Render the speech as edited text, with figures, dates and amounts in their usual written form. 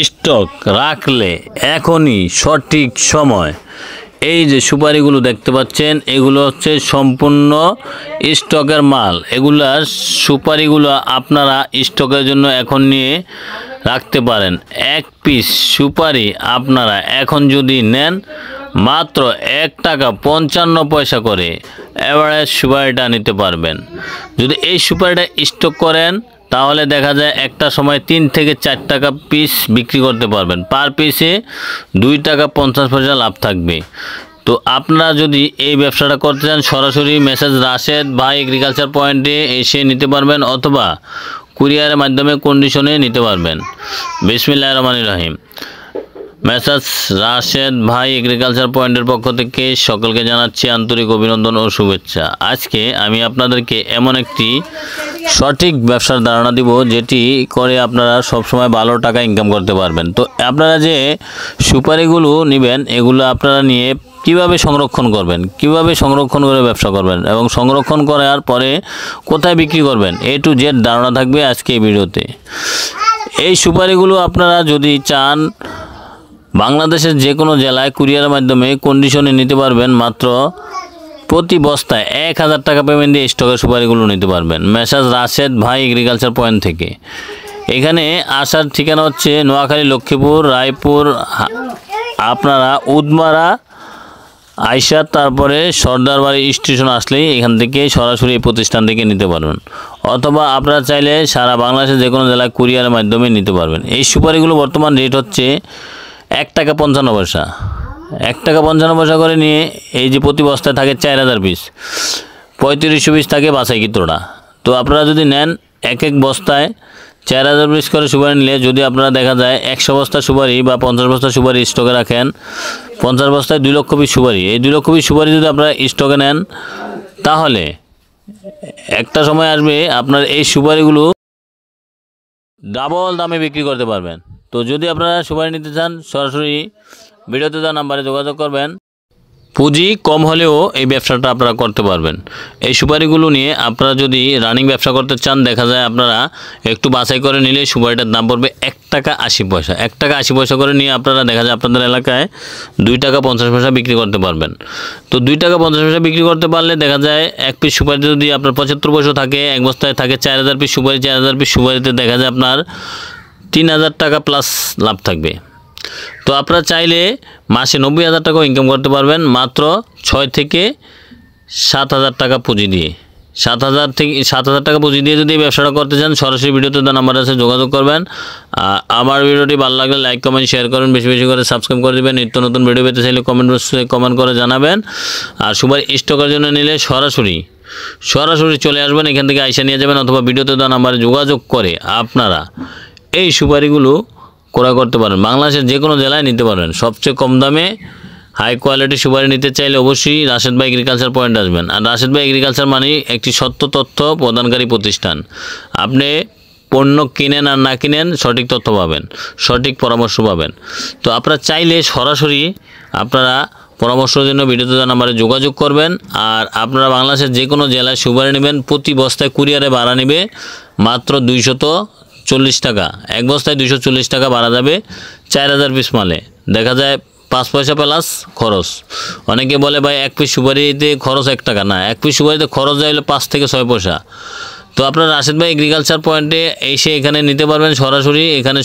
Stock রাখলে এখনই সঠিক সময়। এই যে সুপারিগুলো দেখতে পাচ্ছেন, এগুলো হচ্ছে সম্পূর্ণ স্টকের মাল। এগুলার সুপারিগুলো আপনারা স্টকের জন্য এখন নিয়ে রাখতে পারেন। এক পিস সুপারি আপনারা এখন যদি নেন মাত্র 1 টাকা 55 পয়সা করে এভারেজ সুপারিটা নিতে পারবেন। যদি এই সুপারিটা স্টক করেন তাহলে দেখা যায় একটা সময় 3 থেকে 4 টাকা পিস বিক্রি করতে পারবেন। পার পিসে 2 টাকা 50 পয়সা লাভ থাকবে। তো আপনারা যদি এই ব্যবসাটা করতে চান সরাসরি মেসেজ রাশেদ ভাই এগ্রিকালচার পয়েন্টে এসে নিতে পারবেন, অথবা কুরিয়ারের মাধ্যমে কন্ডিশনে নিতে পারবেন। বিসমিল্লাহির রহমানির রহিম। মেসেজ রাশেদ ভাই এগ্রিকালচার পয়েন্টের পক্ষ থেকে সকলকে জানাচ্ছি আন্তরিক অভিনন্দন ও শুভেচ্ছা। আজকে আমি আপনাদেরকে এমন একটি সঠিক ব্যবসার ধারণা দিব যেটি করে আপনারা সবসময় ভালো টাকা ইনকাম করতে পারবেন। তো আপনারা যে সুপারিগুলো নেবেন এগুলো আপনারা নিয়ে কিভাবে সংরক্ষণ করবেন, কিভাবে সংরক্ষণ করে ব্যবসা করবেন এবং সংরক্ষণ করার পরে কোথায় বিক্রি করবেন, A to Z ধারণা থাকবে আজকে এই ভিডিওতে। এই সুপারিগুলো আপনারা যদি চান বাংলাদেশের যে কোনো জেলায় কুরিয়ারের মাধ্যমে কন্ডিশনে নিতে পারবেন। মাত্র প্রতি বস্তায় 1000 টাকা পেমেন্ট দিয়ে স্টকের সুপারিগুলো নিতে পারবেন মেসেজ রাশেদ ভাই এগ্রিকালচার পয়েন্ট থেকে। এখানে আসার ঠিকানা হচ্ছে নোয়াখালী, লক্ষ্মীপুর, রায়পুর। আপনারা উদমারা আইসা তারপরে সর্দারবাড়ি স্টেশন আসলেই এখান থেকে সরাসরি এই প্রতিষ্ঠান থেকে নিতে পারবেন, অথবা আপনারা চাইলে সারা বাংলাদেশের যে কোনো জেলায় কুরিয়ারের মাধ্যমে নিতে পারবেন। এই সুপারিগুলো বর্তমান রেট হচ্ছে 1 টাকা 55 পয়সা। 1 টাকা 55 পয়সা করে নিয়ে এই যে প্রতি বস্তায় থাকে 4000 পিস, 3500 পিস থাকে বাছাইকৃতটা। তো আপনারা যদি নেন এক বস্তায় 4000 পিস করে সুপারি নিলে, যদি আপনারা দেখা যায় 100 বস্তা সুপারি বা 50 বস্তা সুপারি স্টকে রাখেন, 50 বস্তায় 2 লক্ষ পিস সুপারি। এই 2 লক্ষ পিস সুপারি যদি আপনারা স্টকে নেন তাহলে একটা সময় আসবে আপনার এই সুপারিগুলো ডাবল দামে বিক্রি করতে পারবেন। তো যদি আপনারা সুপারি নিতে চান সরাসরি ভিডিওতে দেওয়া নাম্বারে যোগাযোগ করবেন। পুঁজি কম হলেও এই ব্যবসাটা আপনারা করতে পারবেন। এই সুপারিগুলো নিয়ে আপনারা যদি রানিং ব্যবসা করতে চান, দেখা যায় আপনারা একটু বাছাই করে নিলে সুপারিটার দাম পড়বে 1 টাকা 80 পয়সা। 1 টাকা 80 পয়সা করে নিয়ে আপনারা দেখা যায় আপনাদের এলাকায় 2 টাকা 50 পয়সা বিক্রি করতে পারবেন। তো 2 টাকা 50 পয়সা বিক্রি করতে পারলে দেখা যায় এক পিস সুপারি যদি আপনার 75 পয়সা থাকে, এক বস্তায় থাকে 4000 পিস সুপারি। 4000 পিস সুপারিতে দেখা যায় আপনার 3000 টাকা প্লাস লাভ থাকবে। তো আপনারা চাইলে মাসে 90,000 টাকাও ইনকাম করতে পারবেন মাত্র 6 থেকে 7000 টাকা পুঁজি দিয়ে। 7000 টাকা পুঁজি দিয়ে যদি ব্যবসাটা করতে চান সরাসরি ভিডিওতে দেওয়া নাম্বার আছে যোগাযোগ করবেন। আমার ভিডিওটি ভালো লাগলে লাইক কমেন্ট শেয়ার করবেন, বেশি বেশি করে সাবস্ক্রাইব করে দেবেন। নিত্য নতুন ভিডিও পেতে চাইলে কমেন্ট করে জানাবেন। আর সুপারি স্টকের জন্য নিলে সরাসরি চলে আসবেন, এখান থেকে আইসা নিয়ে যাবেন, অথবা ভিডিওতে দেওয়া নাম্বারে যোগাযোগ করে আপনারা এই সুপারিগুলো ক্রয় করতে পারেন। বাংলাদেশের যে কোনো জেলায় নিতে পারবেন সবচেয়ে কম দামে। হাই কোয়ালিটি সুপারি নিতে চাইলে অবশ্যই রাশেদ ভাই এগ্রিকালচার পয়েন্ট আসবেন। আর রাশেদ ভাই এগ্রিকালচার মানে একটি সত্য তথ্য প্রদানকারী প্রতিষ্ঠান। আপনি পণ্য কিনেন আর না কিনেন সঠিক তথ্য পাবেন, সঠিক পরামর্শ পাবেন। তো আপনারা চাইলে সরাসরি আপনারা পরামর্শের জন্য ভিডিওতে দেওয়া নাম্বারে যোগাযোগ করবেন। আর আপনারা বাংলাদেশের যে কোনো জেলায় সুপারি নেবেন, প্রতি বস্তায় কুরিয়ারে ভাড়া নেবে মাত্র 240 টাকা। এক বস্তায় 240 টাকা ভাড়া যাবে 4000 পিস মালে। দেখা যায় 5 পয়সা প্লাস খরচ। অনেকে বলে ভাই এক পিস সুপারিতে খরচ 1 টাকা। না, এক পিস সুপারিতে খরচ যায় হলো 5 থেকে 6 পয়সা। তো আপনারা রাশেদ ভাই এগ্রিকালচার পয়েন্টে এসে এখানে নিতে পারবেন সরাসরি। এখানে